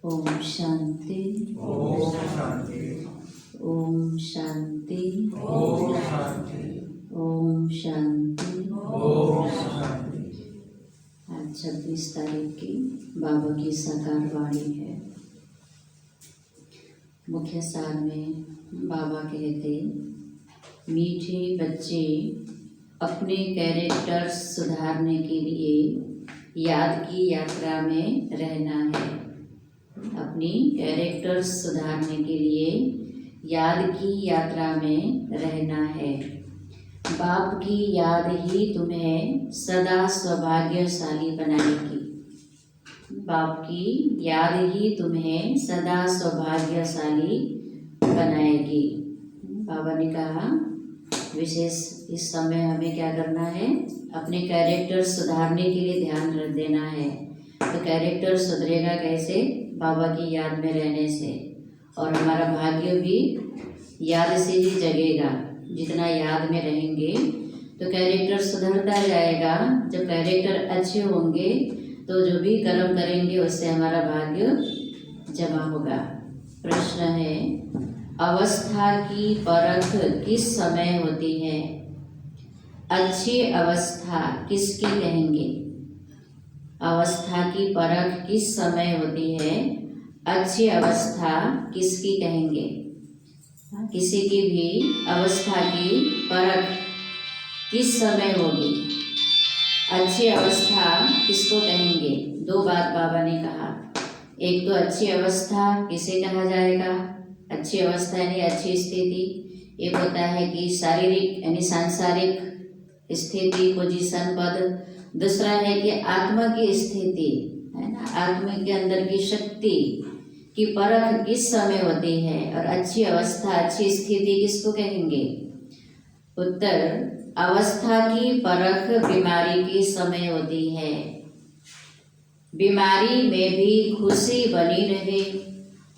ओम शांति। ओम शांति। ओम शांति। ओम शांति। ओम शांति। ओम शांति। आज 26 तारीख की बाबा की साकार वाणी है। मुख्य सार में बाबा कहते, मीठे बच्चे अपने कैरेक्टर सुधारने के लिए याद की यात्रा में रहना है। अपनी कैरेक्टर सुधारने के लिए याद की यात्रा में रहना है। बाप की याद ही तुम्हें सदा सौभाग्यशाली बनाएगी। बाप की याद ही तुम्हें सदा सौभाग्यशाली बनाएगी। बाबा ने कहा विशेष इस समय हमें क्या करना है, अपने कैरेक्टर सुधारने के लिए ध्यान रख देना है। तो कैरेक्टर सुधरेगा कैसे? बाबा की याद में रहने से। और हमारा भाग्य भी याद से ही जगेगा। जितना याद में रहेंगे तो कैरेक्टर सुधरता जाएगा। जब कैरेक्टर अच्छे होंगे तो जो भी कर्म करेंगे उससे हमारा भाग्य जमा होगा। प्रश्न है, अवस्था की परख किस समय होती है? अच्छी अवस्था किसकी कहेंगे? अवस्था की परख किस समय होती है? अच्छी अवस्था किसकी कहेंगे? किसी की भी अवस्था की परख किस समय होगी? अच्छी अवस्था किसको कहेंगे? दो बात बाबा ने कहा। एक तो अच्छी अवस्था किसे कहा जाएगा? अच्छी अवस्था यानी अच्छी स्थिति। एक होता है कि शारीरिक यानी सांसारिक स्थिति, पोजीशन, पद। दूसरा है कि आत्मा की स्थिति, है ना, आत्मा के अंदर की शक्ति की परख किस समय होती है? और अच्छी अवस्था, अच्छी स्थिति किसको कहेंगे? उत्तर, अवस्था की परख बीमारी के समय होती है। बीमारी में भी खुशी बनी रहे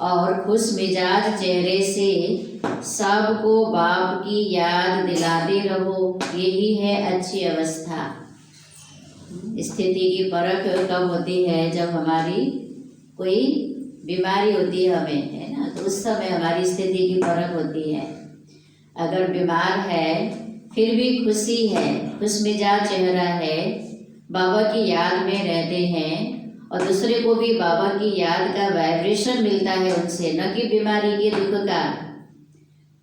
और खुश मिजाज चेहरे से सबको बाप की याद दिलाते रहो, यही है अच्छी अवस्था। स्थिति की परख कब होती है? जब हमारी कोई बीमारी होती है हमें, है ना, तो उस समय हमारी स्थिति की परख होती है। अगर बीमार है फिर भी खुशी है, खुश मिजाज चेहरा है, बाबा की याद में रहते हैं और दूसरे को भी बाबा की याद का वाइब्रेशन मिलता है उनसे, न कि बीमारी के दुख का,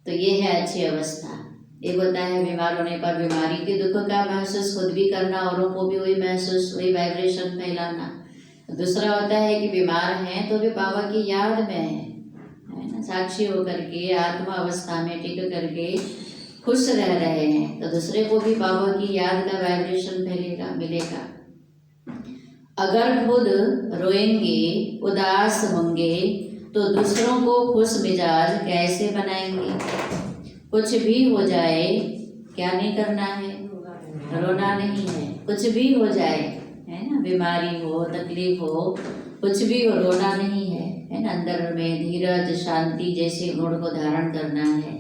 तो ये है अच्छी अवस्था। एक होता है बीमार होने पर बीमारी के दुख का महसूस खुद भी करना, औरों को भी वही महसूस, वही वाइब्रेशन फैलाना। दूसरा होता है कि बीमार हैं तो भी बाबा की याद में है ना, साक्षी होकर के आत्मा अवस्था में टिक करके खुश रह रहे हैं, तो दूसरे को भी बाबा की याद का वाइब्रेशन फैलेगा, मिलेगा। अगर खुद रोएंगे, उदास होंगे तो दूसरों को खुश मिजाज कैसे बनाएंगे? कुछ भी हो जाए क्या नहीं करना है? रोना नहीं है। कुछ भी हो जाए, है ना, बीमारी हो, तकलीफ हो, कुछ भी हो, रोना नहीं है ना। अंदर में धीरज, शांति जैसे गुण को धारण करना है।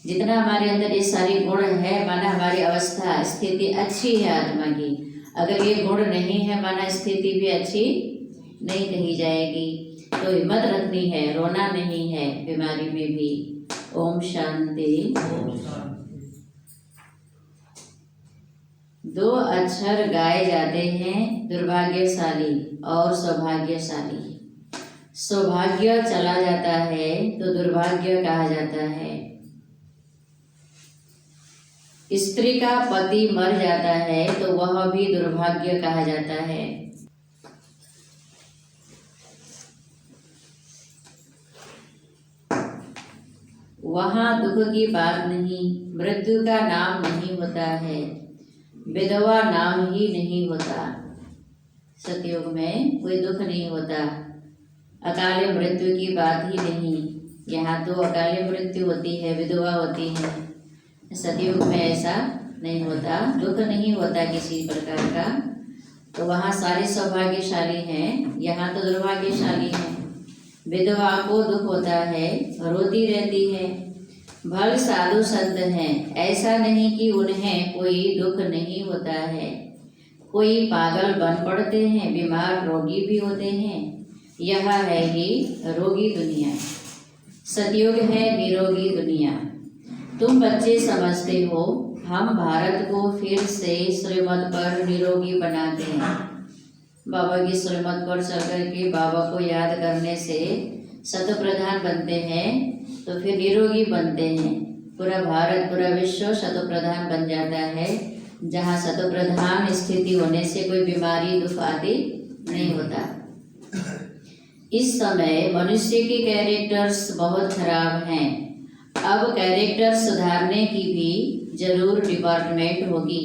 जितना हमारे अंदर ये सारे गुण है, माना हमारी अवस्था, स्थिति अच्छी है आत्मा की। अगर ये गुण नहीं है, माना स्थिति भी अच्छी नहीं कही जाएगी। तो हिम्मत रखनी है, रोना नहीं है बीमारी में भी। ओम शांति। दो अक्षर गाए जाते हैं, दुर्भाग्यशाली और सौभाग्यशाली। सौभाग्य चला जाता है तो दुर्भाग्य कहा जाता है। स्त्री का पति मर जाता है तो वह भी दुर्भाग्य कहा जाता है। वहाँ दुख की बात नहीं, मृत्यु का नाम नहीं होता है, विधवा नाम ही नहीं होता। सतयुग में कोई दुख नहीं होता, अकाले मृत्यु की बात ही नहीं। यहाँ तो अकाले मृत्यु होती है, विधवा होती है। सतयुग में ऐसा नहीं होता, दुख नहीं होता किसी प्रकार का। तो वहाँ सारे सौभाग्यशाली हैं, यहाँ तो दुर्भाग्यशाली हैं। विधवा को दुख होता है, रोती रहती है। भल साधु संत हैं, ऐसा नहीं कि उन्हें कोई दुख नहीं होता है। कोई पागल बन पड़ते हैं, बीमार रोगी भी होते हैं, यह है ही रोगी दुनिया, सतयुग है निरोगी दुनिया। तुम बच्चे समझते हो हम भारत को फिर से श्रीमत पर निरोगी बनाते हैं। बाबा की श्रीमत पर चल करके बाबा को याद करने से शतप्रधान बनते हैं तो फिर निरोगी बनते हैं। पूरा भारत पूरा विश्व शतप्रधान बन जाता है, जहाँ शतप्रधान स्थिति होने से कोई बीमारी दुख आदि नहीं होता। इस समय मनुष्य के कैरेक्टर्स बहुत खराब हैं। अब कैरेक्टर सुधारने की भी जरूर डिपार्टमेंट होगी।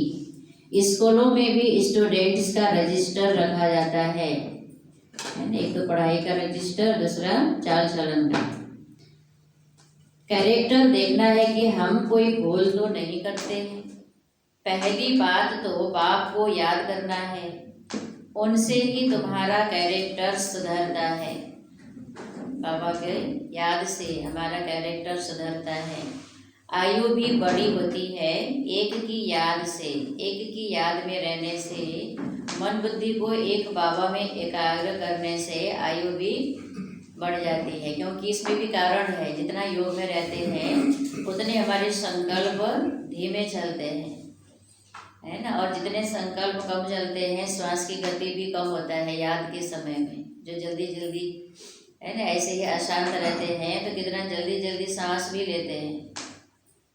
स्कूलों में भी स्टूडेंट्स का रजिस्टर रखा जाता है, एक तो पढ़ाई का रजिस्टर, दूसरा चाल चलन का। कैरेक्टर देखना है कि हम कोई भूल तो नहीं करते हैं। पहली बात तो बाप को याद करना है, उनसे ही तुम्हारा कैरेक्टर सुधरता है। बाबा के याद से हमारा कैरेक्टर सुधरता है। आयु भी बड़ी होती है एक की याद से। एक की याद में रहने से, मन बुद्धि को एक बाबा में एकाग्र करने से आयु भी बढ़ जाती है। क्योंकि इसमें भी कारण है, जितना योग में रहते हैं उतने हमारे संकल्प धीमे चलते हैं, है ना। और जितने संकल्प कम चलते हैं श्वास की गति भी कम होता है याद के समय में। जो जल्दी जल्दी है ना ऐसे ही अशांत रहते हैं तो कितना जल्दी जल्दी सांस भी लेते हैं।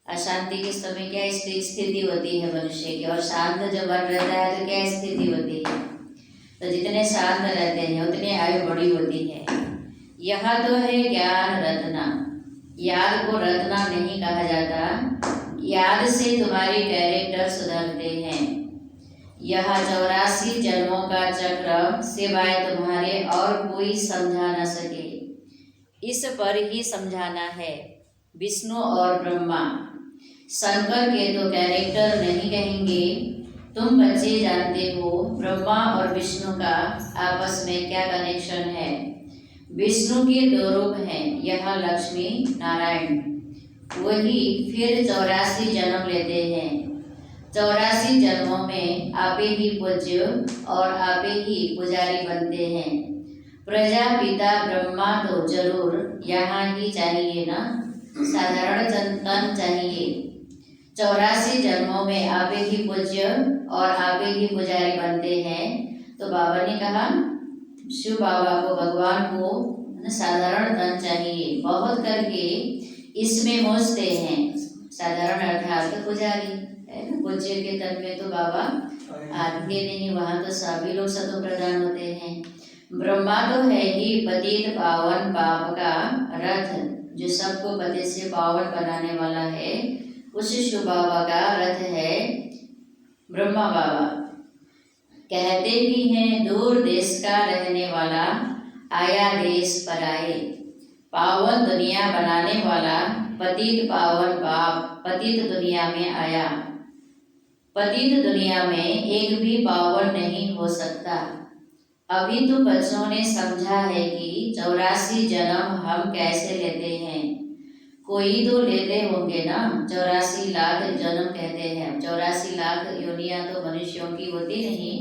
अशांति के समय क्या स्थिति होती है मनुष्य की, और शांत जब मन रहता है तो क्या स्थिति होती है। तो जितने शांत रहते हैं उतनी आयु बड़ी होती है। यह तो है ज्ञान रत्ना। याद को रत्ना नहीं कहा जाता। याद से तुम्हारे कैरेक्टर सुधरते हैं। यह 84 जन्मों का चक्र सिवाय तुम्हारे और कोई समझा न सके। इस पर ही समझाना है विष्णु और ब्रह्मा। शंकर के तो कैरेक्टर नहीं कहेंगे। तुम बच्चे जानते हो ब्रह्मा और विष्णु का आपस में क्या कनेक्शन है। विष्णु के 2 रूप हैं, यह लक्ष्मी नारायण। वही फिर 84 जन्म लेते हैं। 84 जन्मों में आपे ही पूज्य और आपे ही पुजारी बनते हैं। प्रजापिता ब्रह्मा तो जरूर यहाँ ही चाहिए ना, साधारण तन चाहिए। 84 जन्मों में आपे ही पूज्य और आपे ही पुजारी बनते हैं। तो बाबा ने कहा शिव बाबा को, भगवान को साधारण तन चाहिए, बहुत करके इसमें मोचते हैं। साधारण अर्थात पुजारी है ना। पूज्य के तन में तो बाबा आते नहीं, वहाँ तो सभी लोग शतु प्रदान होते हैं। ब्रह्मा तो है ही पतित पावन पाप का रथ, जो सबको पति से पावन बनाने वाला है। उस शिव बाबा का रथ है ब्रह्मा बाबा। कहते भी हैं दूर देश का रहने वाला आया देश पर आए। पावन दुनिया बनाने वाला पतित पावन पाप पतित दुनिया में आया। पतित दुनिया में एक भी पावन नहीं हो सकता। अभी तो बच्चों ने समझा है कि 84 जन्म हम कैसे लेते हैं। कोई तो लेते होंगे ना, 84 लाख जन्म कहते हैं। 84 लाख योनियां तो मनुष्यों की होती नहीं,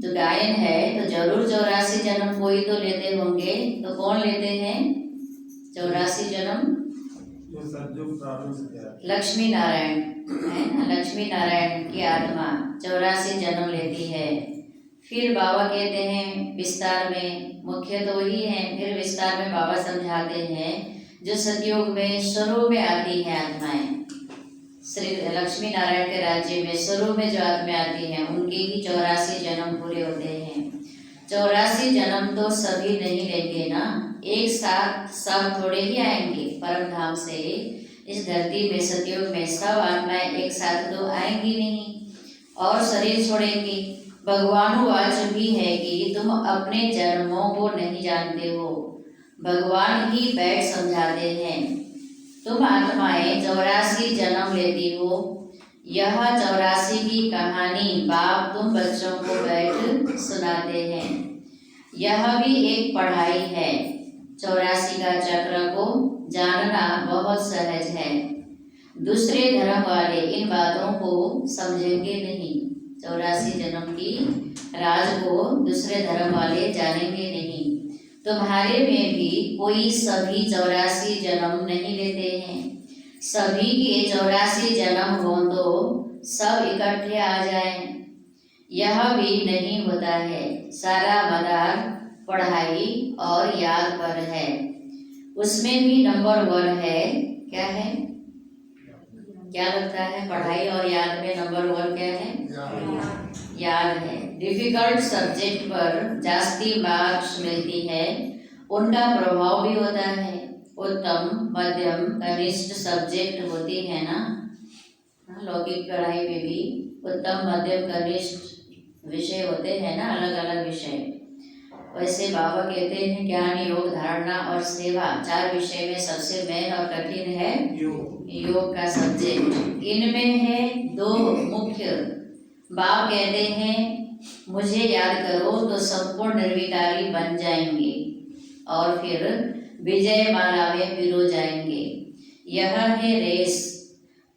तो गायन है तो जरूर 84 जन्म कोई तो लेते होंगे। तो कौन लेते हैं 84 जन्म? लक्ष्मी नारायण है ना। लक्ष्मी नारायण की आत्मा 84 जन्म लेती है। फिर बाबा कहते हैं विस्तार में, मुख्य तो ही है, फिर विस्तार में बाबा समझाते हैं जो सतयुग में स्वरूप में आती है आत्माएं। श्री लक्ष्मी नारायण के राज्य में स्वरूप में जो आत्माएं आती हैं उनके ही 84 जन्म पूरे होते हैं। 84 जन्म तो सभी नहीं लेंगे ना, एक साथ सब थोड़े ही आएंगे परम धाम से। इस धरती में सतयुग में सब आत्माएं एक साथ तो आएंगी नहीं और शरीर छोड़ेंगी। भगवानुवाच भी है कि तुम अपने जन्मों को नहीं जानते हो, भगवान ही बैठ समझाते हैं। तुम आत्माएं 84 जन्म लेती हो। यह 84 की कहानी बाप तुम बच्चों को बैठ सुनाते हैं। यह भी एक पढ़ाई है। 84 का चक्र को जानना बहुत सहज है। दूसरे धर्म वाले इन बातों को समझेंगे नहीं। 84 जन्म की राज को दूसरे धर्म वाले जानेंगे नहीं। तुम्हारे में भी कोई सभी 84 जन्म नहीं लेते हैं। सभी के 84 जन्म हो तो सब इकट्ठे आ जाएं, यह भी नहीं होता है। सारा मदार पढ़ाई और याद पर है। उसमें भी नंबर 1 है। क्या है? क्या लगता है? पढ़ाई और याद में नंबर 1 क्या है? याद है। डिफिकल्ट सब्जेक्ट पर जास्ती मार्क्स मिलती है, उनका प्रभाव भी होता है। उत्तम, मध्यम, कनिष्ठ सब्जेक्ट होती है ना, लौकिक पढ़ाई में भी उत्तम, मध्यम, कनिष्ठ विषय होते हैं ना, अलग अलग विषय। वैसे बाबा कहते हैं ज्ञान, योग, धारणा और सेवा 4 विषय में सबसे मेन और कठिन है योग का सब्जेक्ट। इनमें है 2 मुख्य। बाप कहते हैं मुझे याद करो तो संपूर्ण निर्विकारी बन जाएंगे और फिर विजय माला में पिरो जाएंगे। यह है रेस।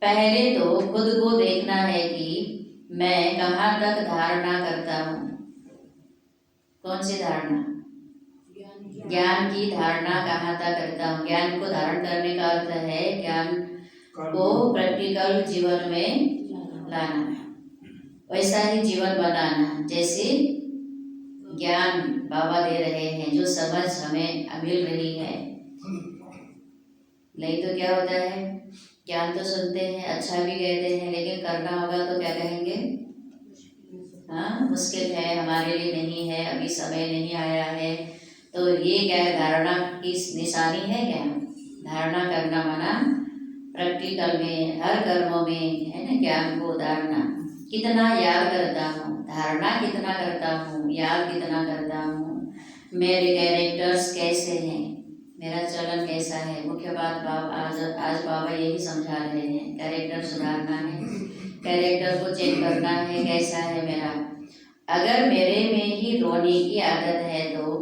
पहले तो खुद को देखना है कि मैं कहाँ तक धारणा करता हूँ। कौन सी धारणा? ज्ञान की धारणा कहाँ तक करता हूँ। ज्ञान को धारण करने का अर्थ है ज्ञान को प्रैक्टिकल जीवन में लाना, वैसा ही जीवन बनाना जैसे ज्ञान बाबा दे रहे हैं, जो समझ हमें मिल रही है। नहीं तो क्या होता है, ज्ञान तो सुनते हैं, अच्छा भी कहते हैं, लेकिन करना होगा तो क्या कहेंगे? हाँ, मुश्किल है, हमारे लिए नहीं है, अभी समय नहीं आया है। तो ये क्या धारणा की निशानी है? क्या धारणा करना माना प्रैक्टिकल में, हर कर्मों में, है ना, ज्ञान को उतारना। कितना याद करता हूँ, धारणा कितना करता हूँ, याद कितना करता हूँ, मेरे कैरेक्टर्स कैसे हैं, मेरा चलन कैसा है। मुख्य बात आज बाबा यही समझा रहे हैं, कैरेक्टर सुधारना है, कैरेक्टर को चेक करना है कैसा है मेरा। अगर मेरे में ही रोने की आदत है तो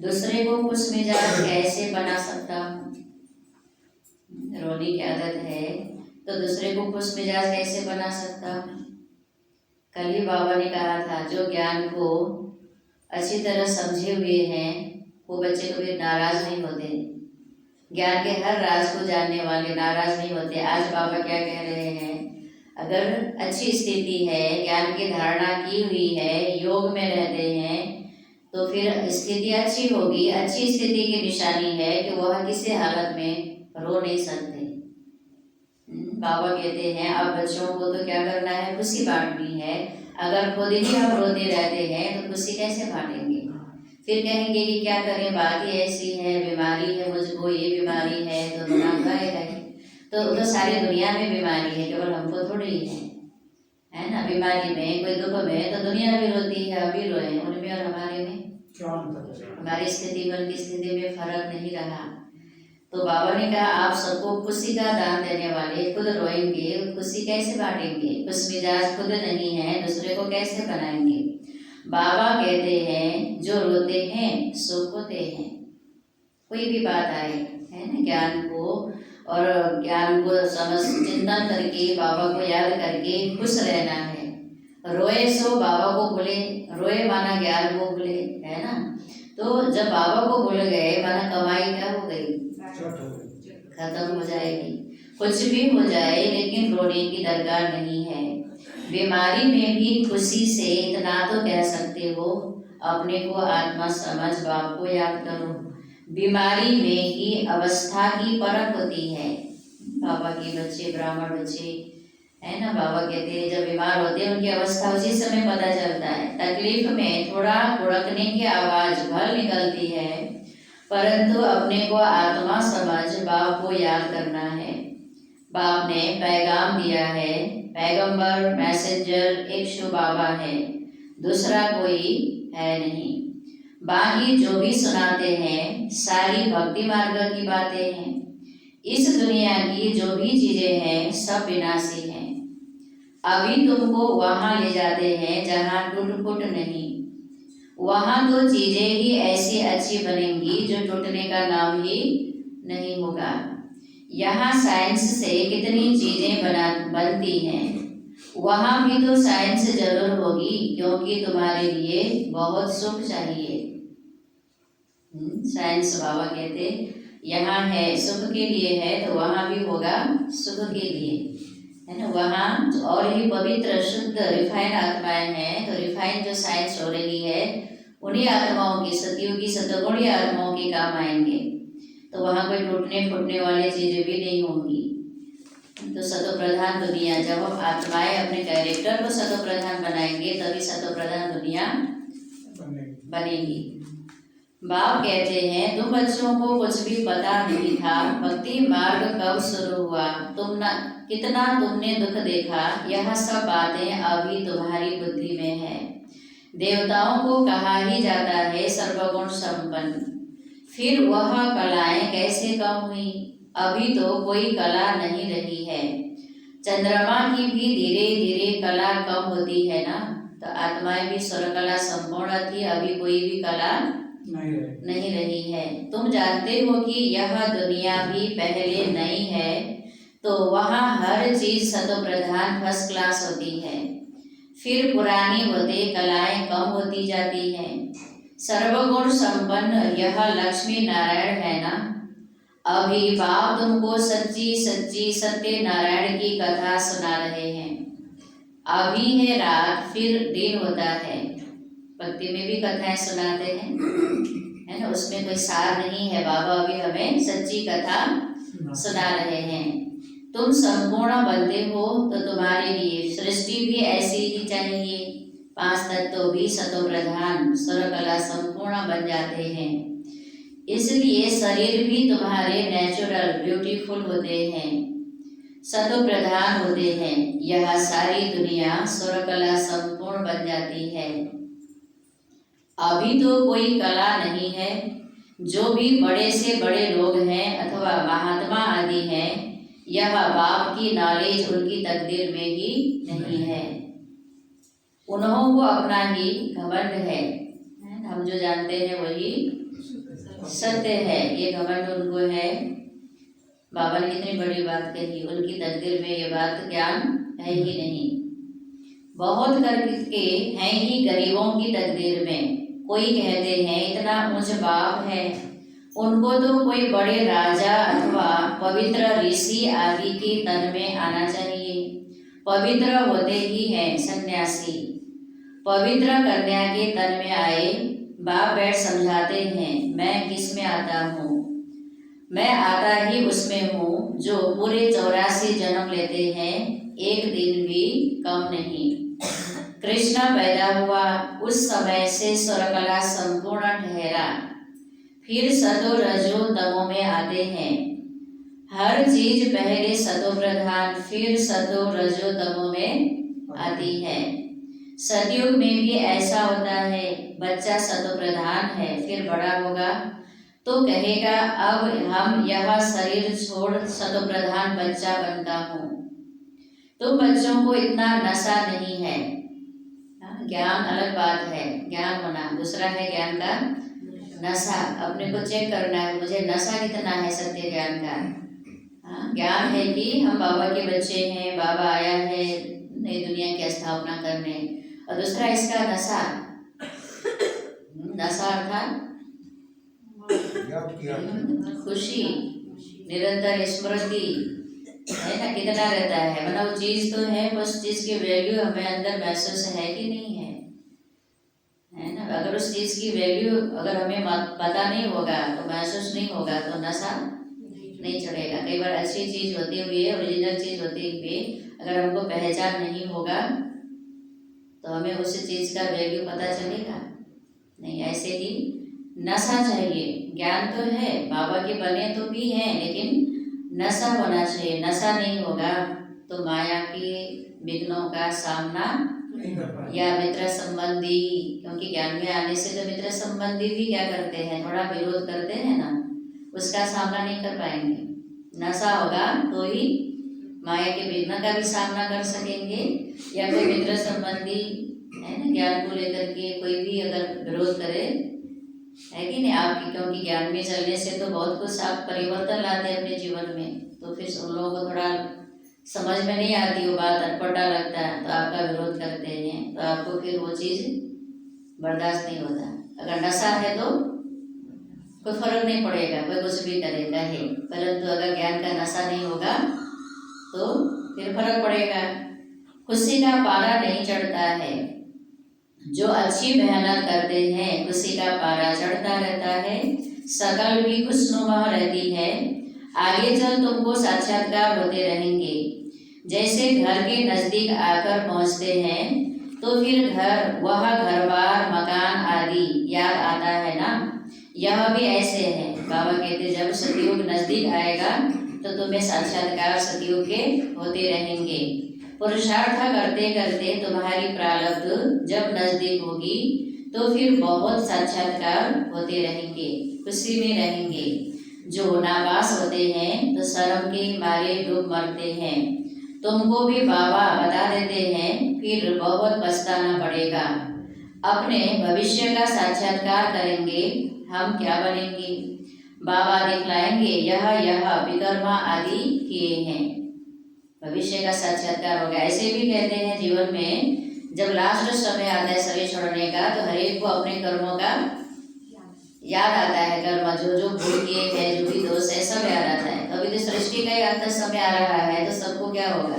दूसरे को खुश मिजाज कैसे बना सकता हूँ? रोने की आदत है तो दूसरे को खुश मिजाज कैसे बना सकता हूँ? कल ही बाबा ने कहा था जो ज्ञान को अच्छी तरह समझे हुए हैं वो बच्चे कभी नाराज नहीं होते। ज्ञान के हर राज को जानने वाले नाराज नहीं होते। आज बाबा क्या कह रहे हैं, अगर अच्छी स्थिति है, ज्ञान की धारणा की हुई है, योग में रहते हैं, तो फिर स्थिति अच्छी होगी। अच्छी स्थिति की निशानी है कि वह किसी हालत में रो नहीं सकते। बाबा कहते हैं अब बच्चों को तो क्या करना है, खुशी बांटनी है। अगर खुद ही हम रोते रहते हैं तो खुशी कैसे बांटेंगे? फिर कहेंगे कि क्या करें, बाकी ऐसी है, बीमारी है, मुझको ये बीमारी है, तो मुनाफा है। तो सारी दुनिया में बीमारी है, केवल हमको थोड़ी है ना। बीमारी में, कोई दुख में तो दुनिया भी रोती है, अभी रोए, उनमें और हमारे में हमारी स्थिति में उनकी स्थिति में फर्क नहीं रहा। तो बाबा ने कहा आप सबको खुशी का दान देने वाले खुद रोएंगे, खुशी कैसे बांटेंगे? खुश मिजाज खुद नहीं है, दूसरे को कैसे बनाएंगे? बाबा कहते हैं जो रोते हैं सुख होते हैं। कोई भी बात आए, है ना, ज्ञान को और ज्ञान को समझ चिंतन करके बाबा को याद करके खुश रहना है। रोए सो बाबा को भूले, रोए माना ज्ञान को भूले, है ना। तो जब बाबा को भूल गए माना कमाई क्या हो गई, खत्म हो जाएगी। कुछ भी हो जाए लेकिन रोने की दरकार नहीं है। बीमारी में भी खुशी से इतना तो कह सकते हो, अपने को आत्मा समझ बाप को याद करो। बीमारी में ही अवस्था की परख होती है। बाबा के बच्चे, ब्राह्मण बच्चे, है ना, बाबा कहते हैं जब बीमार होते हैं उनकी अवस्था उसी समय पता चलता है। तकलीफ में थोड़ा गुड़कने की आवाज भर निकलती है, परंतु अपने को आत्मा समझ बाप को याद करना है। बाप ने पैगाम दिया है, पैगंबर मैसेंजर एक शिव बाबा है, दूसरा कोई है नहीं। बाकी जो भी सुनाते हैं सारी भक्ति मार्ग की बातें हैं। इस दुनिया की जो भी चीजें हैं सब विनाशी हैं। अभी तुमको वहां ले जाते हैं जहां टूट फूट नहीं। वहां तो चीजें ही ऐसी अच्छी बनेंगी जो टूटने का नाम ही नहीं होगा। यहाँ साइंस से कितनी चीजें बनती हैं, वहां भी तो साइंस जरूर होगी, क्योंकि तुम्हारे लिए बहुत सुख चाहिए। साइंस बाबा कहते यहाँ है सुख के लिए है तो वहाँ भी होगा सुख के लिए, है ना। वहाँ और ही पवित्र शुद्ध रिफाइन आत्माएं हैं, तो रिफाइन जो साइंस हो रही है उन्हीं आत्माओं की, सतियों की सतगुणी आत्माओं के काम आएंगे। तो वहाँ कोई टूटने फूटने वाली चीजें भी नहीं होंगी। तो सतो प्रधान दुनिया, जब हम आत्माएं अपने कैरेक्टर को सतो प्रधान बनाएंगे तभी सतो प्रधान दुनिया बनेगी। बाप कहते हैं तुम बच्चों को कुछ भी पता नहीं था, भक्ति मार्ग कब शुरू हुआ, कितना तुमने दुख देखा, यह सब बातें अभी तुम्हारी बुद्धि में है। देवताओं को कहा ही जाता है सर्वगुण संपन्न, फिर वह कलाएं कैसे कम हुई, अभी तो कोई कला नहीं रही है। चंद्रमा की भी धीरे धीरे कला कम होती है ना, तो आत्माएं भी स्वर कला संपूर्ण थी, अभी कोई भी कला नहीं रही है। तुम जानते हो कि यह दुनिया भी पहले नई है, तो वहाँ हर चीज सतो प्रधान फर्स्ट क्लास होती है, फिर पुरानी होते कलाएं कम होती जाती हैं। सर्वगुण संपन्न यह लक्ष्मी नारायण है ना। अभी बाप तुमको सच्ची सच्ची सत्य नारायण की कथा सुना रहे हैं। अभी है रात, फिर दिन होता है। भक्ति में भी कथाएं सुनाते हैं, है ना, उसमें कोई सार नहीं है। बाबा अभी हमें सच्ची कथा सुना रहे हैं। तुम संपूर्ण बनते हो तो तुम्हारे लिए सृष्टि भी ऐसी ही चाहिए। 5 तत्व भी सतो प्रधान सर्वकला संपूर्ण बन जाते हैं, इसलिए शरीर भी तुम्हारे नेचुरल ब्यूटीफुल होते हैं, सतो प्रधान होते हैं। यह सारी दुनिया सर्वकला संपूर्ण बन जाती है। अभी तो कोई कला नहीं है। जो भी बड़े से बड़े लोग हैं अथवा महात्मा आदि हैं, यह बाप की नॉलेज उनकी तकदीर में ही नहीं है। उन्हों को अपना ही घमंड है, हम जो जानते हैं वही सत्य है, ये घमंड उनको है। बाबा ने कितनी बड़ी बात कही, उनकी तकदीर में ये बात ज्ञान है ही नहीं। बहुत करके हैं ही गरीबों की तकदीर में। कोई कहते हैं इतना ऊंच बाप है, उनको तो कोई बड़े राजा अथवा पवित्र ऋषि आदि के तन में आना चाहिए। पवित्र होते ही हैं सन्यासी, पवित्र कन्या के तन में आए। बाप बैठ समझाते हैं, मैं किस में आता हूँ, मैं आता ही उसमें हूँ जो पूरे 84 जन्म लेते हैं, एक दिन भी कम नहीं। कृष्ण पैदा हुआ उस समय से स्वर्गकला संपूर्ण ठहरा, फिर सतो रजो तमो में आते हैं। हर चीज पहले सतो प्रधान फिर सतो रजो तमो में आती है। सतयुग में भी ऐसा होता है, बच्चा सतो प्रधान है, फिर बड़ा होगा तो कहेगा अब हम यह शरीर छोड़ सतो प्रधान बच्चा बनता हूँ। तो बच्चों को इतना नशा नहीं है। ज्ञान अलग बात है, ज्ञान होना दूसरा है, ज्ञान का नशा। अपने को चेक करना है, मुझे नशा कितना है सत्य ज्ञान का। ज्ञान है कि हम बाबा के बच्चे हैं, बाबा आया है नई दुनिया की स्थापना करने। और दूसरा इसका नशा, नशा अर्थात खुशी, निरंतर स्मृति, है ना, कितना रहता है। मतलब वो चीज तो है, उस चीज की वैल्यू हमें अंदर महसूस है कि नहीं है ना। अगर उस चीज की वैल्यू अगर हमें पता नहीं होगा तो महसूस नहीं होगा तो नशा नहीं चढ़ेगा। कई बार अच्छी चीज होती हुई, ओरिजिनल चीज होती हुई अगर हमको पहचान नहीं होगा तो हमें उस चीज का वैल्यू पता चलेगा नहीं। ऐसे ही नशा चाहिए। ज्ञान तो है, बाबा के बने तो भी हैं, लेकिन नशा होना चाहिए। नशा नहीं होगा तो माया के विघ्नों का सामना या मित्र संबंधी, क्योंकि ज्ञान में आने से तो मित्र संबंधी भी क्या करते हैं, थोड़ा विरोध करते हैं ना, उसका सामना नहीं कर पाएंगे। नशा होगा तो ही माया के विघ्न का भी सामना कर सकेंगे। या कोई मित्र संबंधी है ना, ज्ञान को लेकर के कोई भी अगर विरोध करे, है कि नहीं आपकी, क्योंकि ज्ञान में चलने से तो बहुत कुछ आप परिवर्तन लाते हैं अपने जीवन में। तो फिर उन लोगों को थोड़ा समझ में नहीं आती, वो बात अटपटा लगता है तो आपका विरोध करते हैं, तो आपको फिर वो चीज़ बर्दाश्त नहीं होता। अगर नशा है तो कोई फर्क नहीं पड़ेगा, कोई कुछ भी करेगा ही, परंतु अगर ज्ञान का नशा नहीं होगा तो फिर फर्क पड़ेगा। खुशी का पारा नहीं चढ़ता है, जो अच्छी मेहनत करते हैं खुशी का पारा चढ़ता रहता है, शकल भी खुशनुमा रहती है, आगे चल तुमको साक्षात्कार होते रहेंगे। जैसे घर के नजदीक आकर पहुंचते हैं तो फिर घर बार मकान आदि याद आता है ना, यह भी ऐसे है। बाबा कहते जब सतयुग नजदीक आएगा तो तुम्हें साक्षात्कार सतयुग के होते रहेंगे। पुरुषार्थ करते करते तुम्हारी प्रारब्ध जब नजदीक होगी तो फिर बहुत साक्षात्कार होते रहेंगे, खुशी में रहेंगे। जो नापास होते हैं तो शर्म के मारे डूब मरते हैं, तुमको भी बाबा बता देते हैं, फिर बहुत पछताना पड़ेगा। अपने भविष्य का साक्षात्कार करेंगे, हम क्या बनेंगे, बाबा दिखलाएंगे यह विकर्मा आदि किए हैं। भविष्य का साक्षात्कार होगा। ऐसे भी कहते हैं जीवन में जब लास्ट समय आता है शरीर छोड़ने का तो हरेक को अपने कर्मों का याद आता है, कर्म जो भूल किए हैं, जो भी दोष है सब याद आता है। अभी तो सृष्टि का ही अंत समय आ रहा है तो सबको क्या होगा,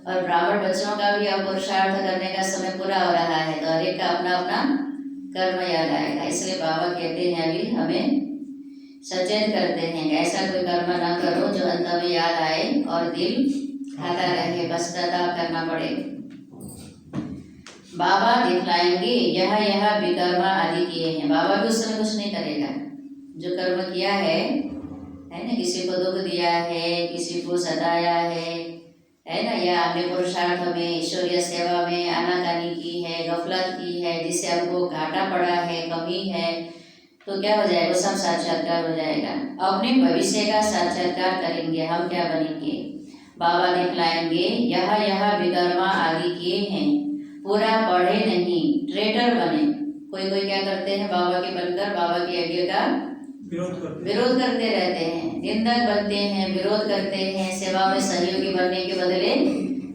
और ब्राह्मण बच्चों का भी अब पुरुषार्थ करने का समय पूरा हो रहा है तो हरेक का अपना अपना कर्म याद आएगा। इसलिए बाबा कहते हैं अभी हमें सचेत करते हैं ऐसा कोई कर्म न करो जो अंत में याद आए और दिल खाता रहे, पश्चाताप करना पड़े। बाबा दिखलाएंगे यह विकर्मा आदि किए हैं। बाबा भी उस समय कुछ नहीं करेगा, जो कर्म किया है ना, किसी को दुख दिया है, किसी को सताया है ना, या अन्य पुरुषार्थ में ईश्वरीय सेवा में आनाकानी की है, गफलत की है, जिससे हमको घाटा पड़ा है, कमी है, तो क्या हो जाएगा, सब साक्षात्कार हो जाएगा। अपने भविष्य का साक्षात्कार करेंगे, हम क्या बनेंगे। बाबा दिखलाएंगे यह विकर्मा आदि किए हैं, पूरा पढ़े नहीं ट्रेटर बने। कोई कोई क्या करते हैं, बाबा के बनकर बाबा की आज्ञा का विरोध करते रहते हैं, निंदक बनते हैं, विरोध करते हैं, सेवा में सहयोगी बनने के बदले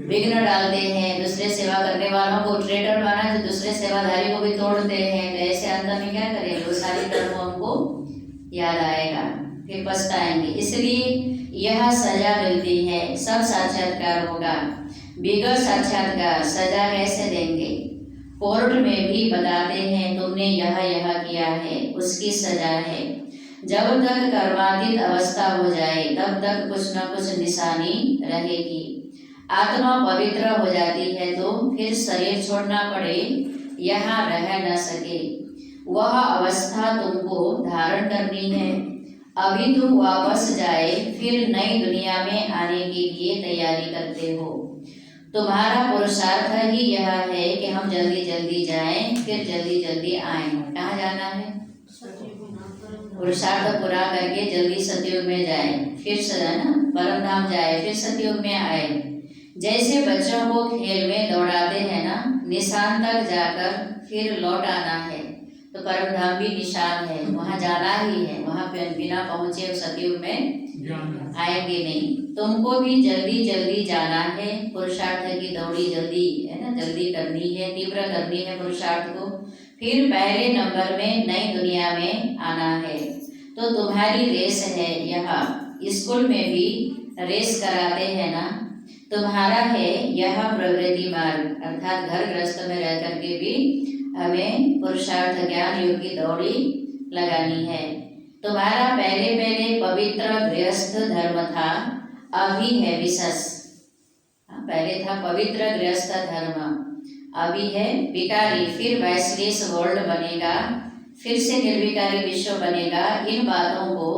विघ्न डालते हैं, दूसरे सेवा करने वालों को ट्रेटर माना, जो दूसरे सेवाधारी को भी तोड़ते हैं। तो ऐसे अंत में क्या करेंगे, वो सारी कर्म हमको याद आएगा, फिर पछताएंगे। इसलिए यह सजा मिलती है, सब साक्षात्कार होगा। बिगड़ साक्षात्कार सजा कैसे देंगे, कोर्ट में भी बताते हैं तुमने यह किया है, उसकी सजा है। जब तक कर्मातीत अवस्था हो जाए तब तक कुछ न कुछ निशानी रहेगी। आत्मा पवित्र हो जाती है तो फिर शरीर छोड़ना पड़े, यहाँ रह न सके, वह अवस्था तुमको धारण करनी है। अभी तुम वापस जाए फिर नई दुनिया में आने के लिए तैयारी करते हो। तुम्हारा पुरुषार्थ ही यह है कि हम जल्दी जल्दी जाएं, फिर जल्दी जल्दी आएं। कहाँ जाना है, पुरुषार्थ पूरा करके जल्दी सतयुग में जाएं, फिर ना परम धाम जाए, फिर सतयुग में आए। जैसे बच्चों को खेल में दौड़ाते हैं ना, निशान तक जाकर फिर लौट आना है, तो परम धाम भी निशान है, वहाँ जाना ही है, वहाँ पे बिना पहुँचे सतयुग में आएंगे नहीं। तुमको भी जल्दी जल्दी जाना है, पुरुषार्थ की दौड़ी जल्दी है ना, जल्दी करनी है, तीव्र करनी है पुरुषार्थ को, फिर पहले नंबर में नई दुनिया में आना है। तो तुम्हारी रेस है, यहाँ स्कूल में भी रेस कराते हैं ना, तुम्हारा है यह प्रवृत्ति मार्ग, अर्थात घर गृहस्थ में रह करके भी हमें पुरुषार्थ ज्ञान योग की दौड़ी लगानी है। तुम्हारा पहले पवित्र गृहस्थ धर्म था, अभी है विशेष। पहले था पवित्र गृहस्थ धर्म, अभी है विकारी, फिर वैश्लेष वर्ल्ड बनेगा, फिर से निर्विकारी विश्व बनेगा। इन बातों को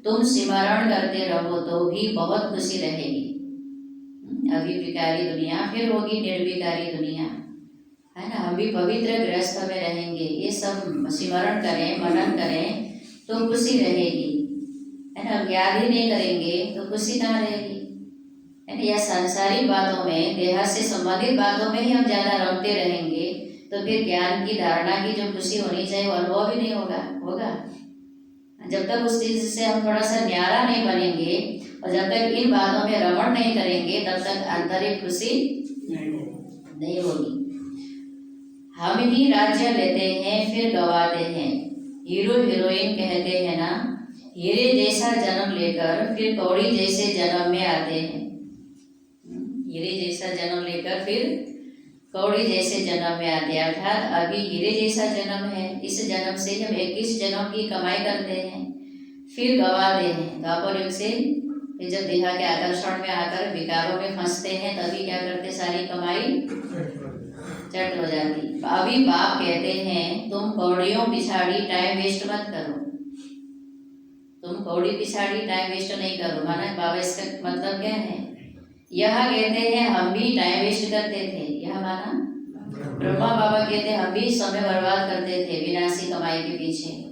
तुम स्मरण करते रहो तो भी बहुत खुशी रहेगी। अभी विकारी दुनिया, फिर होगी निर्विकारी दुनिया, है ना। हम भी पवित्र गृहस्थ में रहेंगे, ये सब स्मरण करें, मनन करें तो खुशी रहेगी, है ना। याद ही नहीं करेंगे तो खुशी कहाँ रहेगी, है ना। या सांसारिक बातों में, देह से संबंधित बातों में ही हम ज़्यादा रमते रहेंगे तो फिर ज्ञान की धारणा की जो खुशी होनी चाहिए वो अनुभव भी नहीं होगा। जब तक उस चीज़ से हम थोड़ा सा न्यारा नहीं बनेंगे और जब तक इन बातों में रमण नहीं करेंगे तब तक आंतरिक खुशी नहीं होगी। हम ही राज्य लेते हैं फिर गवाते हैं, हीरो हीरोइन कहते हैं हीरे जैसा जन्म लेकर फिर कौड़ी जैसे जन्म में आते हैं। हीरे जैसा जन्म लेकर फिर कौड़ी जैसे जन्म में आते हैं, अर्थात अभी हीरे जैसा जन्म है, इस जन्म से हम 21 जन्म की कमाई करते हैं, फिर गवाते हैं द्वापर युग से। फिर जब देहा के आकर्षण में आकर विकारों में फंसते हैं तभी क्या करते, सारी कमाई चट हो जाती। अभी बाप कहते हैं तुम कौड़ियों पिछाड़ी टाइम वेस्ट मत करो, तुम कौड़ी पिछाड़ी टाइम वेस्ट नहीं करो। माना बाबा इसका मतलब क्या है, यह कहते हैं हम भी टाइम वेस्ट करते थे, यह माना ब्रह्मा बाबा कहते हैं हम भी समय बर्बाद करते थे विनाशी कमाई के पीछे।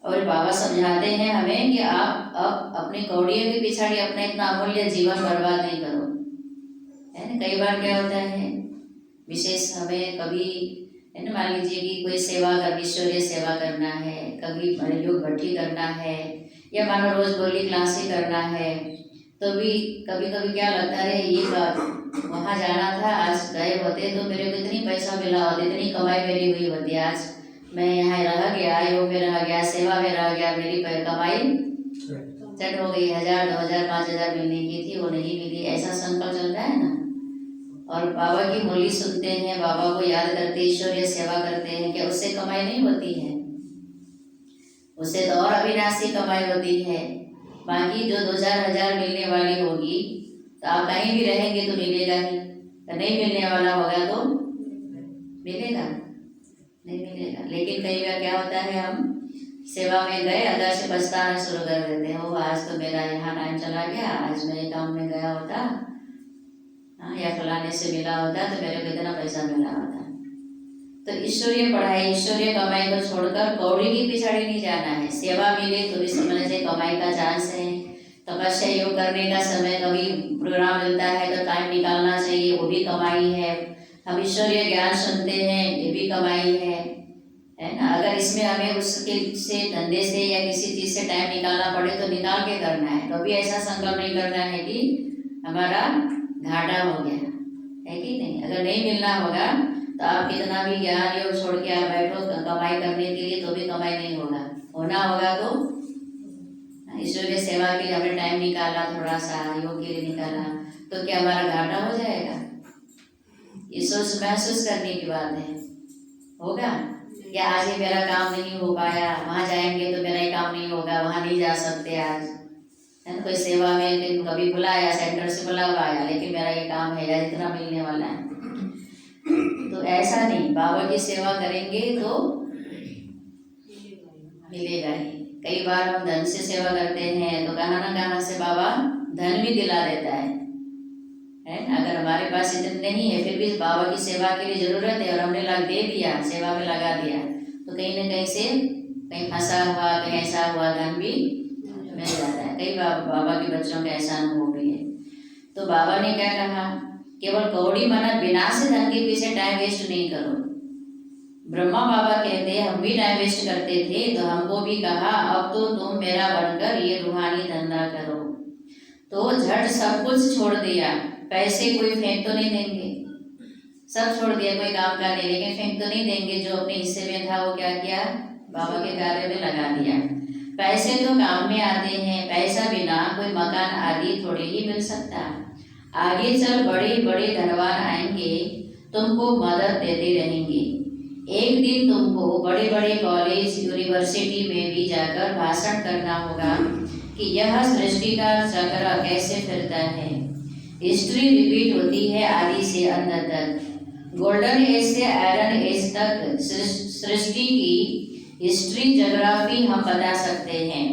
और बाबा समझाते हैं हमें कि आप अब अपनी कौड़ियों के पिछाड़ी अपना इतना अमूल्य जीवन बर्बाद नहीं करो, है ना। कई बार क्या होता है, विशेष हमें कभी है ना, मान लीजिए कि कोई सेवा कर, ईश्वरीय सेवा करना है, कभी योग भट्टी करना है, या मानो रोज बोली क्लासें करना है, तो भी कभी कभी क्या लगता है ये बात वहाँ जाना था, आज गए होते तो मेरे को इतनी पैसा मिला होता, इतनी कमाई मेरी हुई होती, आज मैं यहाँ रह गया, योग में रह गया, सेवा में रह गया, मेरी कमाई चट हो गई, 1000 2000 5000 मिलने की थी वो नहीं मिली, ऐसा संकल्प चलता है ना। और बाबा की मुरली सुनते हैं, बाबा को याद करते, ईश्वरीय सेवा करते हैं, क्या उससे कमाई नहीं होती है, उससे तो और अविनाशी कमाई होती है। बाकी जो 2000 मिलने वाली होगी तो आप कहीं भी रहेंगे तो मिलेगा ही, तो नहीं मिलने वाला होगा तो मिलेगा नहीं मिलेगा। लेकिन कई बार क्या होता है, हम सेवा में गए, अंदर से पछताना शुरू कर देते हैं, वो आज तो मेरा यहाँ टाइम चला गया, आज मैं काम में गया होता, हाँ, या फलाने से मिला होता तो मेरे को इतना पैसा मिला होता। तो ईश्वरीय पढ़ाई, ईश्वरीय कमाई को छोड़कर कौड़ी की पिछाड़ी नहीं जाना है। सेवा मिले तो भी समझ से कमाई का चांस है, तपस्या योग करने का समय कभी प्रोग्राम मिलता है तो टाइम निकालना चाहिए, वो भी कमाई है। हम ईश्वरीय ज्ञान सुनते हैं, ये भी कमाई है ना। अगर इसमें हमें उसके से धंधे से या किसी चीज से टाइम निकालना पड़े तो निकाल के करना है, कभी ऐसा संकल्प नहीं करना है कि हमारा घाटा हो गया, है कि नहीं। अगर नहीं मिलना होगा तो आप कितना भी ज्ञान योग छोड़ के आप बैठो कमाई करने के लिए तो भी कमाई नहीं होगा, होना होगा तो ईश्वरीय सेवा के लिए हमने टाइम निकाला, थोड़ा सा योग के लिए निकाला, तो क्या हमारा घाटा हो जाएगा। ये सोच महसूस करने की बात है, होगा क्या आज ये मेरा काम नहीं हो पाया, वहाँ जाएंगे तो मेरा ही काम नहीं होगा, वहाँ नहीं जा सकते आज, है ना। कोई सेवा में कभी बुलाया, सेंटर से बुलावा आया, लेकिन मेरा ये काम है या जितना मिलने वाला है, तो ऐसा नहीं। बाबा की सेवा करेंगे तो मिलेगा ही। कई बार हम धन से सेवा करते हैं तो कहाँ ना कहाँ से बाबा धन भी दिला देता है ना। अगर हमारे पास इतने नहीं है फिर भी बाबा की सेवा के लिए जरूरत है और हमने दे दिया, सेवा में लगा दिया, तो कहीं ना कहीं से कहीं फंसा हुआ, कहीं ऐसा हुआ धन भी मिल जाता है। कई बाबा के बच्चों का ऐसा अनुभव भी है। तो बाबा ने क्या कहा, केवल कौड़ी माना बिना से धन के पीछे टाइम वेस्ट नहीं करो। ब्रह्मा बाबा कहते हैं हम भी टाइम वेस्ट करते थे, तो हमको भी कहा अब तो तुम मेरा बनकर ये रूहानी धंधा करो। तो झट सब कुछ छोड़ दिया, पैसे कोई फेंक तो नहीं देंगे, सब छोड़ दिया, कोई काम का नहीं, लेकिन फेंक तो नहीं देंगे। जो अपने हिस्से में था वो क्या किया, बाबा के कार्य में लगा दिया। पैसे तो काम में आते हैं, पैसा बिना कोई मकान आदि थोड़ी ही मिल सकता। आगे चल बड़े बड़े धनवान आएंगे, तुमको मदद देते रहेंगे। एक दिन तुमको बड़े बड़े कॉलेज यूनिवर्सिटी में भी जाकर भाषण करना होगा कि यह सृष्टि का चक्र कैसे फिरता है। हिस्ट्री रिपीट होती है आदि से अंत तक, गोल्डन एज से आयरन एज तक सृष्टि की हिस्ट्री ज्योग्राफी हम बता सकते हैं।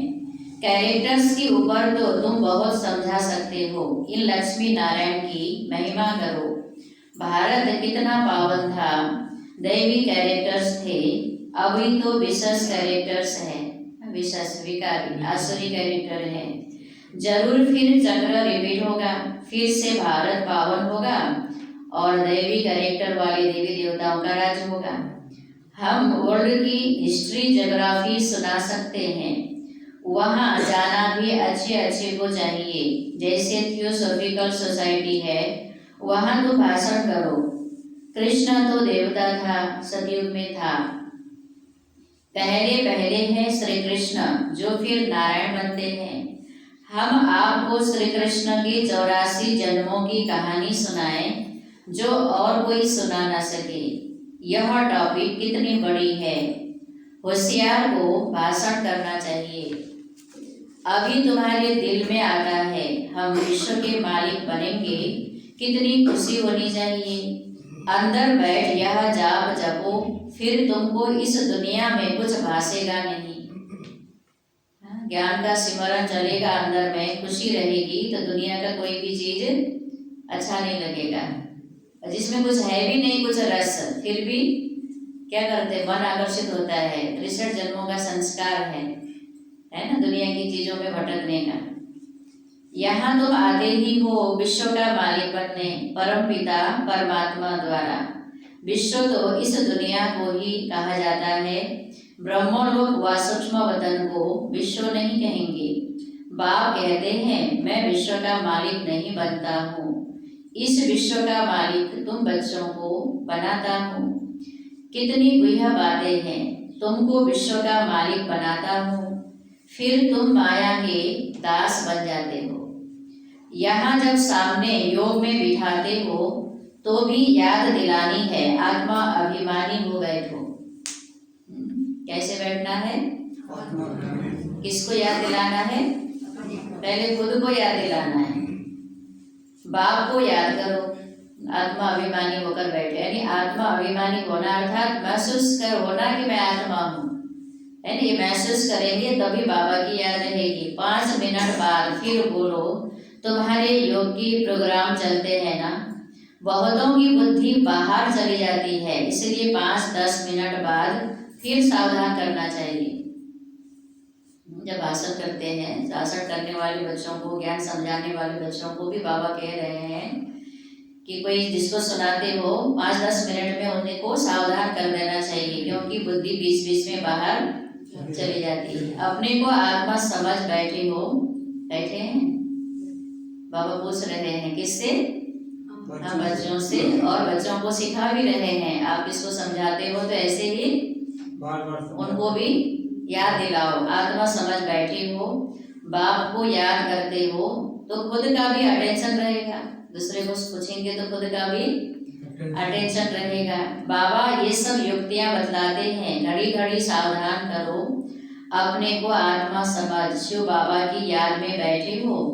कैरेक्टर्स के ऊपर तो तुम बहुत समझा सकते हो। इन लक्ष्मी नारायण की महिमा करो। भारत कितना पावन था, दैवी कैरेक्टर्स थे, अभी तो विशेष कैरेक्टर्स हैं, विशेष विकारी आसुरी कैरेक्टर है। जरूर फिर चक्र रिपीट होगा, फिर से भारत पावन होगा और दैवी कैरेक्टर वाले देवी देवताओं का राज होगा। हम वर्ल्ड की हिस्ट्री ज्योग्राफी सुना सकते हैं, वहाँ जाना भी अच्छे को चाहिए। जैसे थियोसॉफिकल सोसाइटी है, वहाँ तो भाषण करो। कृष्ण तो देवता था, सतयुग में था, पहले पहले हैं श्री कृष्ण जो फिर नारायण बनते हैं। हम आपको श्री कृष्ण की 84 जन्मों की कहानी सुनाएं जो और कोई सुना ना सके। यह टॉपिक कितनी बड़ी है, होशियार को भाषण करना चाहिए। अभी तुम्हारे दिल में आता है हम विश्व के मालिक बनेंगे, कितनी खुशी होनी चाहिए। अंदर बैठ यह जाप जपो, फिर तुमको इस दुनिया में कुछ भासेगा नहीं। ज्ञान का सिमरन चलेगा अंदर में, खुशी रहेगी तो दुनिया का कोई भी चीज अच्छा नहीं लगेगा। जिसमें कुछ है भी नहीं, कुछ रस, फिर भी क्या करते, मन आकर्षित होता है। 63 जन्मों का संस्कार है ना, दुनिया की चीजों में भटकने का। यहाँ तुम आते ही हो विश्व का मालिक बनने, परम पिता परमात्मा द्वारा। विश्व तो इस दुनिया को ही कहा जाता है। ब्रह्मलोक व सूक्ष्म वतन को विश्व नहीं कहेंगे। बाप कहते हैं मैं विश्व का मालिक नहीं बनता हूँ, इस विश्व का मालिक तुम बच्चों को बनाता हूँ। कितनी गुह्य बातें हैं, तुमको विश्व का मालिक बनाता हूँ, फिर तुम माया के दास बन जाते हो। यहाँ जब सामने योग में बिठाते हो तो भी याद दिलानी है, आत्मा अभिमानी हो बैठो। कैसे बैठना है, किसको याद दिलाना है, पहले खुद को याद दिलाना है। बाप को याद करो, आत्मा अभिमानी होकर बैठे। यानी आत्मा अभिमानी होना अर्थात महसूस कर होना कि मैं आत्मा हूँ, है ना। ये महसूस करेंगे तभी बाबा की याद रहेगी। 5 मिनट बाद फिर बोलो। तुम्हारे योग की प्रोग्राम चलते हैं ना, बहुतों की बुद्धि बाहर चली जाती है, इसलिए 5-10 मिनट बाद फिर सावधान करना चाहिए। जब भाषण करते हैं, भाषण करने वाले बच्चों को, ज्ञान समझाने वाले बच्चों को भी बाबा कह रहे हैं कि कोई जिसको सुनाते हो 5-10 मिनट में उनको सावधान कर देना चाहिए, क्योंकि बुद्धि बीच बीच में बाहर चली जाती है। अपने को आत्मा समझ बैठे हो, बैठे हैं। बाबा पूछ रहे हैं किससे, हम बच्चों से, और बच्चों को सिखा भी रहे हैं। आप इसको समझाते हो तो ऐसे ही उनको भी याद दिलाओ। आत्मा समझ बैठे हो, बाप को याद करते हो तो खुद का भी अटेंशन रहेगा। दूसरे को पूछेंगे तो खुद का भी अटेंशन रहेगा। बाबा ये सब युक्तियां बतलाते हैं, घड़ी घड़ी सावधान करो, अपने को आत्मा समझ। शिव बाबा की याद में बैठे हो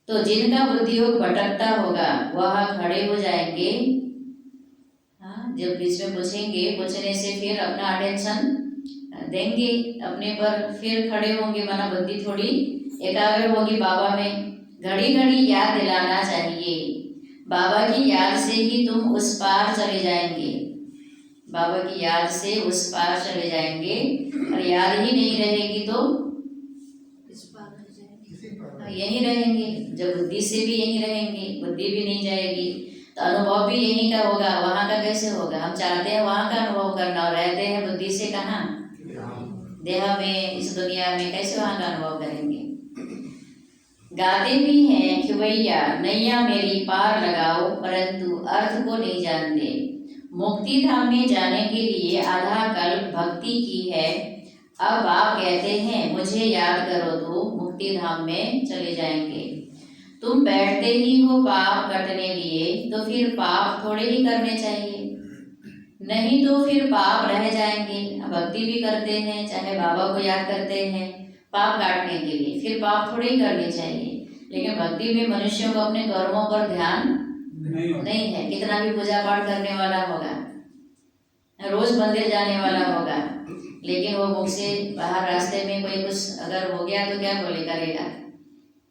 तो जिनका बुद्धि योग भटकता होगा वह खड़े हो जाएंगे। हाँ, जब बीच में पूछेंगे, पूछने से फिर अपना अटेंशन देंगे अपने पर, फिर खड़े होंगे, माना बुद्धि थोड़ी एकाग्र होगी बाबा में। घड़ी घड़ी याद दिलाना चाहिए। बाबा की याद से ही तुम उस पार चले जाएंगे, बाबा की याद से उस पार चले जाएंगे। और याद ही नहीं रहेगी तो यहीं रहेंगे। जब बुद्धि से भी यहीं रहेंगे, बुद्धि भी नहीं जाएगी तो अनुभव भी यहीं का होगा, वहाँ का कैसे होगा। हम चाहते हैं वहाँ का अनुभव करना और रहते हैं बुद्धि से कहाँ, देह में, इस दुनिया में, कैसे वहाँ का अनुभव करेंगे। गाते भी हैं खिवैया नैया मेरी पार लगाओ, परंतु अर्थ को नहीं जानते। मुक्ति धाम में जाने के लिए आधा कल्प भक्ति की है। अब आप कहते हैं मुझे याद करो तो मुक्ति धाम में चले जाएंगे। तुम बैठते ही हो पाप कटने लिए, तो फिर पाप थोड़े ही करने चाहिए, नहीं तो फिर पाप रह जाएंगे। भक्ति भी करते हैं, चाहे बाबा को याद करते हैं पाप काटने के लिए, फिर पाप थोड़े ही करने चाहिए। लेकिन भक्ति में मनुष्यों को अपने कर्मों पर ध्यान नहीं है। कितना भी पूजा पाठ करने वाला होगा, रोज मंदिर जाने वाला होगा, लेकिन वो मुख से बाहर रास्ते में कोई कुछ अगर हो गया तो क्या बोले करेगा,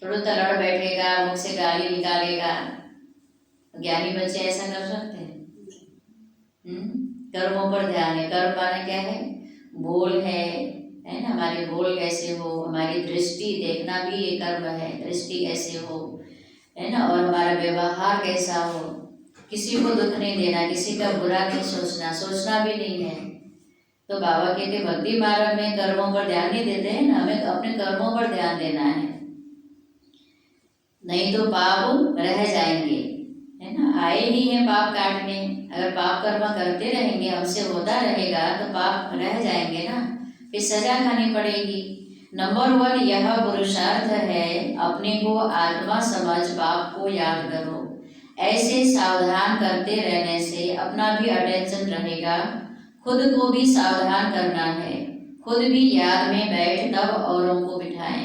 तुरंत लड़ बैठेगा, मुख से गाली निकालेगा। ज्ञानी बच्चे ऐसा कर सकते हैं? कर्मों पर ध्यान है। कर्म माना क्या है, बोल है ना, हमारे बोल कैसे हो, हमारी दृष्टि देखना भी एक कर्म है, दृष्टि कैसे हो, है ना, और हमारा व्यवहार कैसा हो, किसी को दुख नहीं देना, किसी का बुरा नहीं सोचना, सोचना भी नहीं है। तो बाबा कहते भक्ति मार्ग में कर्मों पर ध्यान नहीं देते हैं ना, हमें अपने कर्मों पर ध्यान देना है, नहीं तो पाप रह जाएंगे। है ना, आए ही हैं पाप काटने। अगर पाप कर्म करते रहेंगे, हमसे होता रहेगा तो पाप रह जाएंगे ना, फिर सजा खानी पड़ेगी। नंबर 1 यह पुरुषार्थ है, अपने को आत्मा समझ पाप को याद करो। ऐसे सावधान करते रहने से अपना भी अटेंशन रहेगा, खुद को भी सावधान करना है। खुद भी याद में बैठ तब औरों को बिठाएं।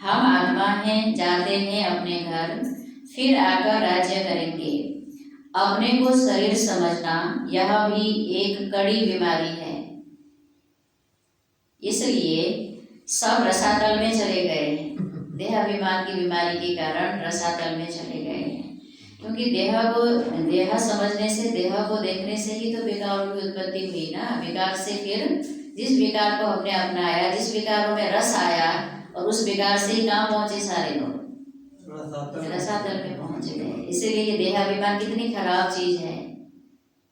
हम आत्मा हैं, जाते हैं अपने घर, फिर आकर राज्य करेंगे। अपने को शरीर समझना यह भी एक कड़ी बीमारी है। इसलिए सब रसातल में चले गए हैं। देहाभिमान की बीमारी के कारण रसातल में चले गए हैं, क्योंकि देह समझने से, देह को देखने से ही तो विकारों की उत्पत्ति हुई ना। विकार से फिर जिस विकार को हमने अपनाया, जिस विकारों में रस आया, और उस विकार से ही कहाँ पहुंचे सारे लोग, रसातल में पहुंच गए। इसीलिए ये देहाभिमान कितनी खराब चीज है।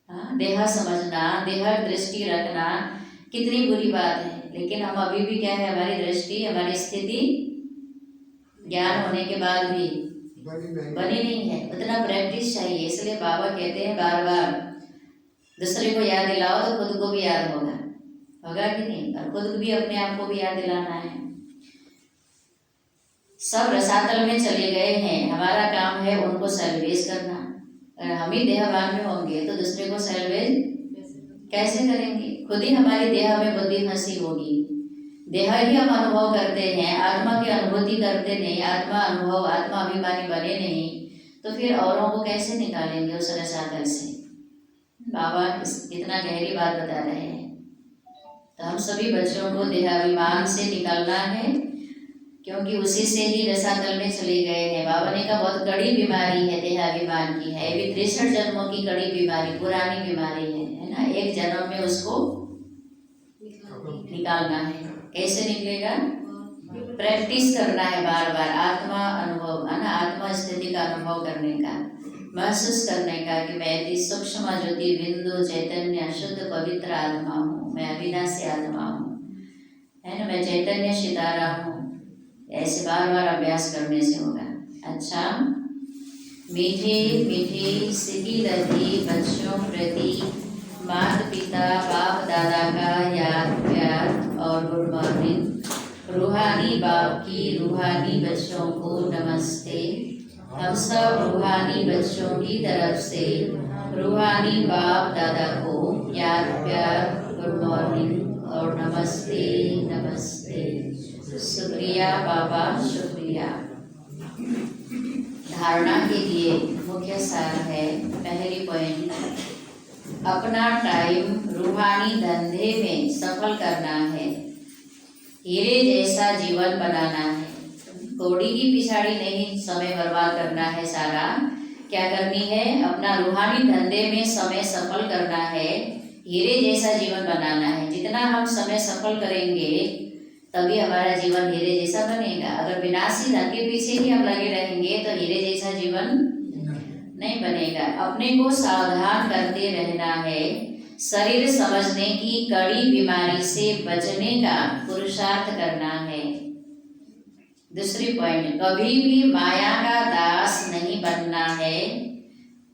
हाँ, देह समझना, देह दृष्टि रखना कितनी बुरी बात है। लेकिन हम अभी भी क्या है, हमारी दृष्टि, हमारी स्थिति ज्ञान होने के बाद भी बनी नहीं है। उतना प्रैक्टिस चाहिए। इसलिए बाबा कहते हैं बार बार, दूसरे को याद दिलाओ तो खुद को भी याद होगा कि नहीं, और खुद भी अपने आप को भी याद दिलाना है। सब रसातल में चले गए हैं, हमारा काम है उनको सैल्वेज करना। अगर हम ही देहभान में होंगे तो दूसरे को सैल्वेज कैसे करेंगे? खुद ही हमारी देह में बुद्धि फंसी होगी। देह ही हम अनुभव करते हैं, आत्मा की अनुभूति करते नहीं, आत्मा अनुभव, आत्मा अभिमानी बने नहीं, तो फिर औरों को कैसे निकालेंगे उस रसातल से? बाबा इतना गहरी बात बता रहे हैं। तो हम सभी बच्चों को देहाभिमान से निकालना है, क्योंकि उसी से ही रसातल में चले गए हैं। बाबा ने कहा बहुत कड़ी बीमारी है, देहाभिमान की है। भी 63 जन्मों की कड़ी बीमारी, पुरानी बीमारी है ना। एक जन्म में उसको निकालना है। कैसे निकलेगा? प्रैक्टिस करना है बार बार, आत्मा अनुभव, है ना, आत्मा स्थिति का अनुभव करने का, महसूस करने का कि मैं यदि सूक्ष्म ज्योति बिंदु चैतन्य शुद्ध पवित्र आत्मा हूँ, मैं अविनाशी आत्मा हूँ, है ना, मैं चैतन्य सितारा हूँ। ऐसे बार बार अभ्यास करने से होगा। अच्छा, मीठे मीठे सीधी लगी बच्चों प्रति माता पिता बाप दादा का याद प्यार और गुड मॉर्निंग। रूहानी बाप की रूहानी बच्चों को नमस्ते। हम सब रूहानी बच्चों की तरफ से रूहानी बाप दादा को याद प्यार, गुड मॉर्निंग और नमस्ते नमस्ते। शुक्रिया बाबा, शुक्रिया। धारणा के लिए मुख्य सार है, पहली पॉइंट, अपना टाइम रूहानी धंधे में सफल करना है, हीरे जैसा जीवन बनाना है। कौड़ी की पिछाड़ी नहीं समय बर्बाद करना है सारा। क्या करनी है? अपना रूहानी धंधे में समय सफल करना है, हीरे जैसा जीवन बनाना है। जितना हम समय सफल करेंगे तभी हमारा जीवन हीरे जैसा बनेगा। अगर विनाशी धन के पीछे ही हम लगे रहेंगे तो हीरे जैसा जीवन नहीं बनेगा। अपने को सावधान करते रहना है, शरीर समझने की कड़ी बीमारी से बचने का पुरुषार्थ करना है। दूसरी पॉइंट, कभी भी माया का दास नहीं बनना है।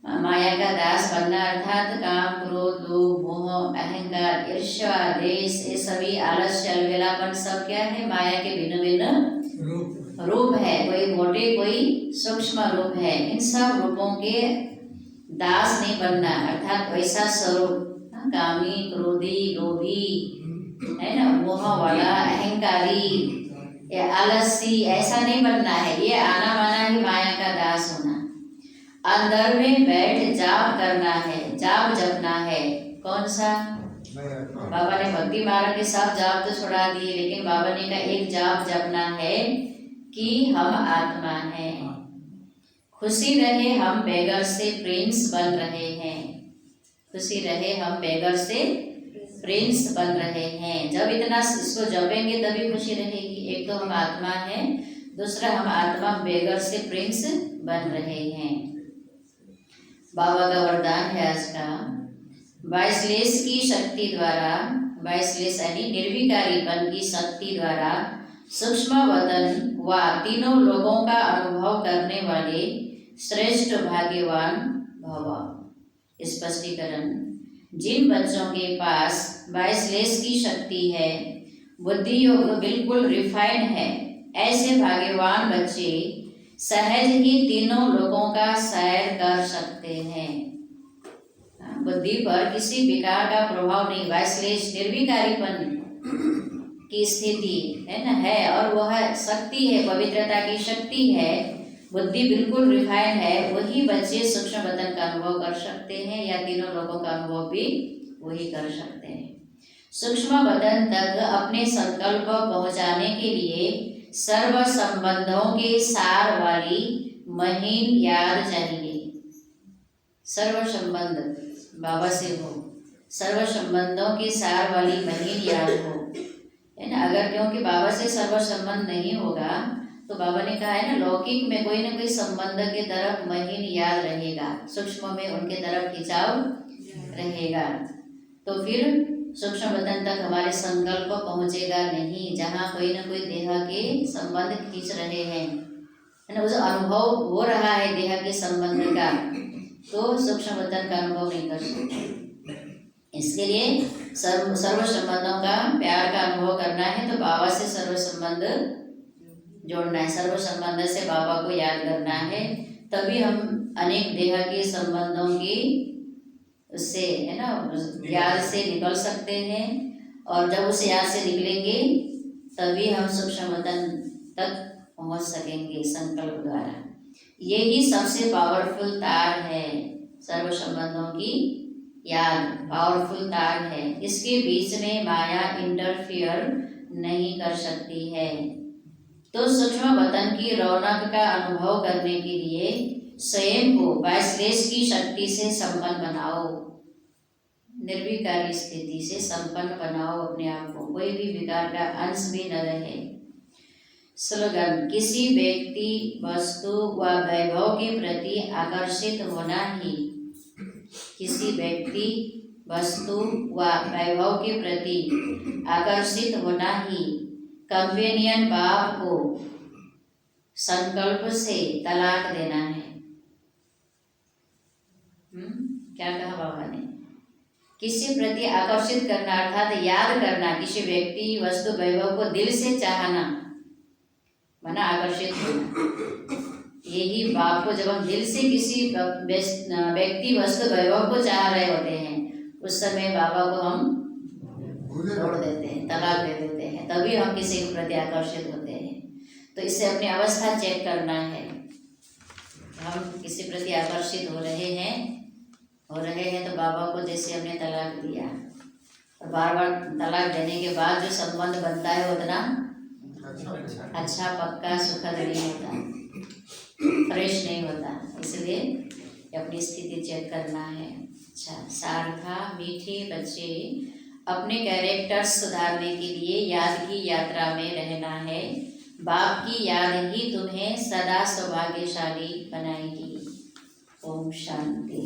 माया का दास बनना अर्थात काम, क्रोध, लोभ, मोह, अहंकार, ईर्ष्या, द्वेष, ये सभी आलस्य, अलबेलापन सब क्या है? माया के भिन्न भिन्न रूप है। कोई मोटे, कोई सूक्ष्म रूप है। इन सब रूपों के दास नहीं बनना, अर्थात वैसा स्वरूप कामी, क्रोधी, लोभी, है ना, मोह वाला, अहंकारी या आलसी, ऐसा नहीं बनना है। ये आना माना ही माया का दास होना। अंदर में बैठ जाप करना है, जाप जपना है। कौन सा? बाबा ने भक्ति मार्ग के सब जाप तो छुड़ा दिए, लेकिन बाबा ने कहा एक जाप जपना है कि हम आत्मा हैं। खुशी रहे हम बेगर से प्रिंस बन रहे हैं। खुशी रहे हम बेगर से प्रिंस बन रहे हैं। जब इतना इसको जपेंगे तभी खुशी रहेगी। एक तो हम आत्मा हैं, दूसरा हम आत्मा बेगर से प्रिंस बन रहे हैं। बाबा का वरदान है आज का, 22 की शक्ति द्वारा, 22 यानी निर्विकारीपन की शक्ति द्वारा सूक्ष्म वतन व तीनों लोगों का अनुभव करने वाले श्रेष्ठ भाग्यवान भव। स्पष्टीकरण, जिन बच्चों के पास वाइसलेस की शक्ति है, बुद्धि योग बिल्कुल रिफाइंड है, ऐसे भाग्यवान बच्चे सहज ही तीनों लोगों का सैर कर सकते हैं। बुद्धि पर किसी विकार का प्रभाव नहीं, वाइसलेस निर्विकारीपन की स्थिति है ना है, और वह शक्ति है, पवित्रता की शक्ति है, बुद्धि बिल्कुल रिफाइंड है। वही बच्चे सूक्ष्म वतन का अनुभव कर सकते हैं, या तीनों लोगों का अनुभव भी वही कर सकते हैं। सूक्ष्म वतन तक अपने संकल्प पहुंचाने के लिए सर्व संबंधों के सार वाली महीन याद चाहिए। सर्व संबंध बाबा से हो, सर्व संबंधों के सार वाली महीन याद हो, है ना। अगर क्योंकि बाबा से सर्व संबंध नहीं होगा तो बाबा ने कहा है ना, लौकिक में कोई ना कोई संबंध के तरफ महीन याद रहेगा, सूक्ष्म में उनके तरफ खिंचाव रहेगा, तो फिर सूक्ष्म वतन तक हमारे संकल्प पहुंचेगा नहीं। जहाँ कोई ना कोई देह के संबंध खींच रहे हैं, है ना, उस अनुभव हो रहा है देह के संबंध का, तो सूक्ष्म वतन का अनुभव नहीं कर सकते। इसके लिए सर्व संबंधों का प्यार का अनुभव करना है तो बाबा से सर्व संबंध जोड़ना है, सर्व संबंध से बाबा को याद करना है, तभी हम अनेक देह के संबंधों की उससे, है ना, याद से निकल सकते हैं। और जब उस याद से निकलेंगे तभी हम सूक्ष्म वतन तक पहुंच सकेंगे संकल्प द्वारा। यही सबसे पावरफुल तार है, सर्व संबंधों की याद पावरफुल तार है। इसके बीच में माया इंटरफियर नहीं कर सकती है। तो सूक्ष्म वतन की रौनक का अनुभव करने के लिए स्वयं को वाइसलेस की शक्ति से संपन्न बनाओ, निर्विकारी स्थिति से संपन्न बनाओ अपने आप को, कोई भी विकार का अंश भी न रहे। स्लोगन, किसी व्यक्ति वस्तु व वैभव के प्रति आकर्षित होना ही, किसी व्यक्ति वस्तु व वैभव के प्रति आकर्षित होना ही कंपेनियन बाप को संकल्प से तलाक देना है। क्या कहा बाबा ने? किसी प्रति आकर्षित करना अर्थात याद करना, किसी व्यक्ति वस्तु वैभव को दिल से चाहना माना आकर्षित होना। यही बाप को जब हम दिल से किसी व्यक्ति वस्तु वैभव को चाह रहे होते हैं, उस समय बाबा को हम छोड़ देते हैं, तलाक दे देते हैं, तभी हम किसी के प्रति आकर्षित होते हैं। तो इससे अपनी अवस्था चेक करना है, हम किसी प्रति आकर्षित हो रहे हैं तो बाबा को जैसे हमने तलाक दिया, और बार बार तलाक देने के बाद जो संबंध बनता है उतना अच्छा पक्का सुखद नहीं होता, फ्रेश नहीं होता। इसलिए अपनी स्थिति चेक करना है। अच्छा, सार था, मीठे बच्चे अपने कैरेक्टर्स सुधारने के लिए याद की यात्रा में रहना है। बाप की याद ही तुम्हें सदा सौभाग्यशाली बनाएगी। ओम शांति।